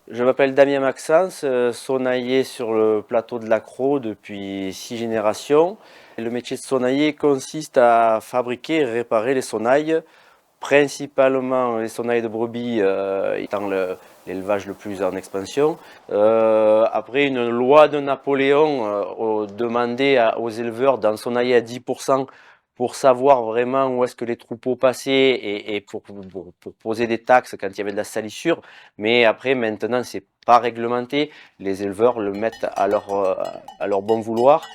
Je m'appelle Damien Maxence, sonnailler sur le plateau de l'Accro depuis 6 générations. Le métier de sonnailler consiste à fabriquer et réparer les sonnailles, principalement les sonnailles de brebis étant l'élevage le plus en expansion. Après une loi de Napoléon demandait aux éleveurs d'en sonnailler à 10% pour savoir vraiment où est-ce que les troupeaux passaient et pour poser des taxes quand il y avait de la salissure. Mais après, maintenant, c'est pas réglementé. Les éleveurs le mettent à leur bon vouloir.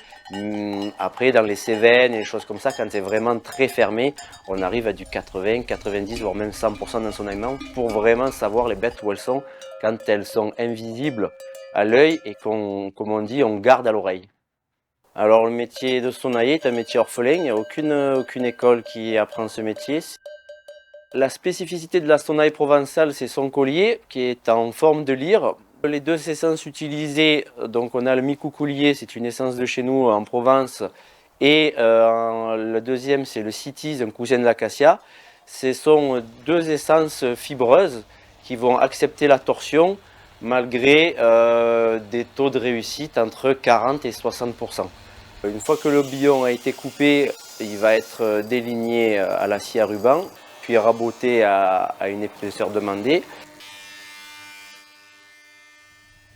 Après, dans les Cévennes et les choses comme ça, quand c'est vraiment très fermé, on arrive à du 80, 90, voire même 100% d'ensonnaillement pour vraiment savoir les bêtes où elles sont quand elles sont invisibles à l'œil et comme on dit, on garde à l'oreille. Alors le métier de sonnailler est un métier orphelin, il n'y a aucune école qui apprend ce métier. La spécificité de la sonnaille provençale, c'est son collier qui est en forme de lyre. Les deux essences utilisées, donc on a le micoucoulier, c'est une essence de chez nous en Provence, et le deuxième c'est le cytise, un cousin de l'acacia. Ce sont deux essences fibreuses qui vont accepter la torsion malgré des taux de réussite entre 40 et 60%. Une fois que le billon a été coupé, il va être déligné à la scie à ruban, puis raboté à une épaisseur demandée.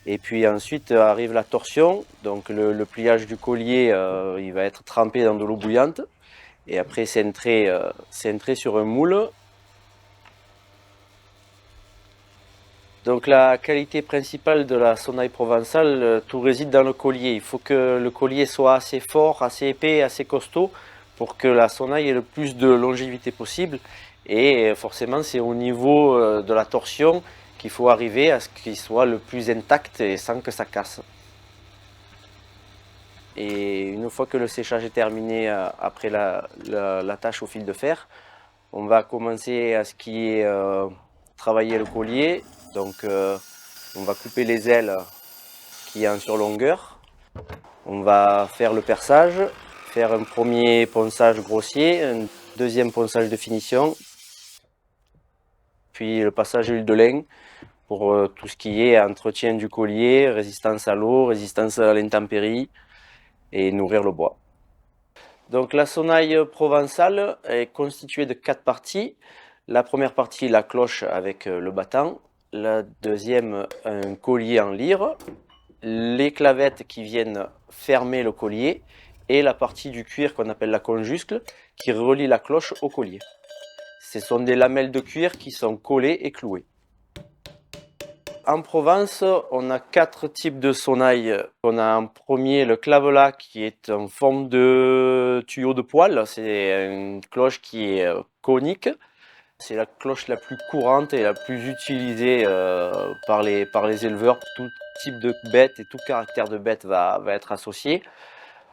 Et puis ensuite arrive la torsion, donc le pliage du collier, il va être trempé dans de l'eau bouillante, et après cintré sur un moule. Donc la qualité principale de la sonnaille provençale, tout réside dans le collier. Il faut que le collier soit assez fort, assez épais, assez costaud pour que la sonnaille ait le plus de longévité possible. Et forcément, c'est au niveau de la torsion qu'il faut arriver à ce qu'il soit le plus intact et sans que ça casse. Et une fois que le séchage est terminé après la tâche au fil de fer, on va commencer à ce qui est travailler le collier. Donc on va couper les ailes qui est en surlongueur. On va faire le perçage, faire un premier ponçage grossier, un deuxième ponçage de finition, puis le passage à l'huile de lin pour tout ce qui est entretien du collier, résistance à l'eau, résistance à l'intempérie et nourrir le bois. Donc la sonnaille provençale est constituée de 4 parties. La première partie, la cloche avec le battant. La deuxième, un collier en lyre. Les clavettes qui viennent fermer le collier. Et la partie du cuir qu'on appelle la conjuscle qui relie la cloche au collier. Ce sont des lamelles de cuir qui sont collées et clouées. En Provence, on a 4 types de sonnailles. On a en premier le clavelat qui est en forme de tuyau de poêle. C'est une cloche qui est conique. C'est la cloche la plus courante et la plus utilisée par les éleveurs. Tout type de bête et tout caractère de bête va être associé.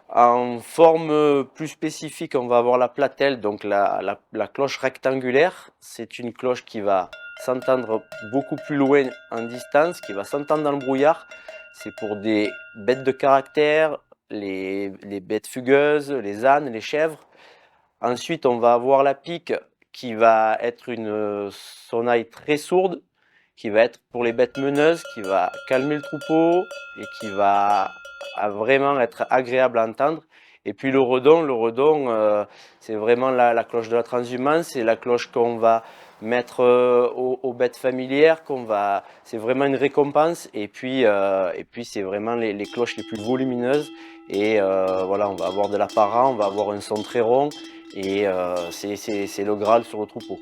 En forme plus spécifique, on va avoir la platelle, donc la cloche rectangulaire. C'est une cloche qui va s'entendre beaucoup plus loin en distance, qui va s'entendre dans le brouillard. C'est pour des bêtes de caractère, les bêtes fugueuses, les ânes, les chèvres. Ensuite, on va avoir la pique qui va être une sonnaille très sourde, qui va être pour les bêtes meneuses, qui va calmer le troupeau et qui va vraiment être agréable à entendre. Et puis le redon, c'est vraiment la cloche de la transhumance, c'est la cloche qu'on va mettre aux bêtes familières, c'est vraiment une récompense. Et puis c'est vraiment les cloches les plus volumineuses. Et voilà, on va avoir de l'apparat, on va avoir un son très rond. Et c'est le Graal sur le troupeau.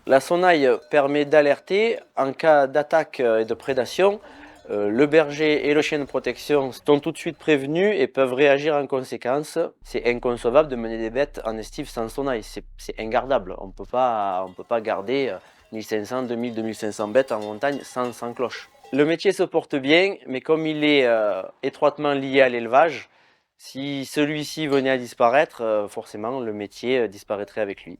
La sonnaille permet d'alerter en cas d'attaque et de prédation. Le berger et le chien de protection sont tout de suite prévenus et peuvent réagir en conséquence. C'est inconcevable de mener des bêtes en estive sans sonnaille, c'est ingardable. On ne peut pas garder 1500, 2000, 2500 bêtes en montagne sans cloche. Le métier se porte bien, mais comme il est étroitement lié à l'élevage, si celui-ci venait à disparaître, forcément le métier disparaîtrait avec lui.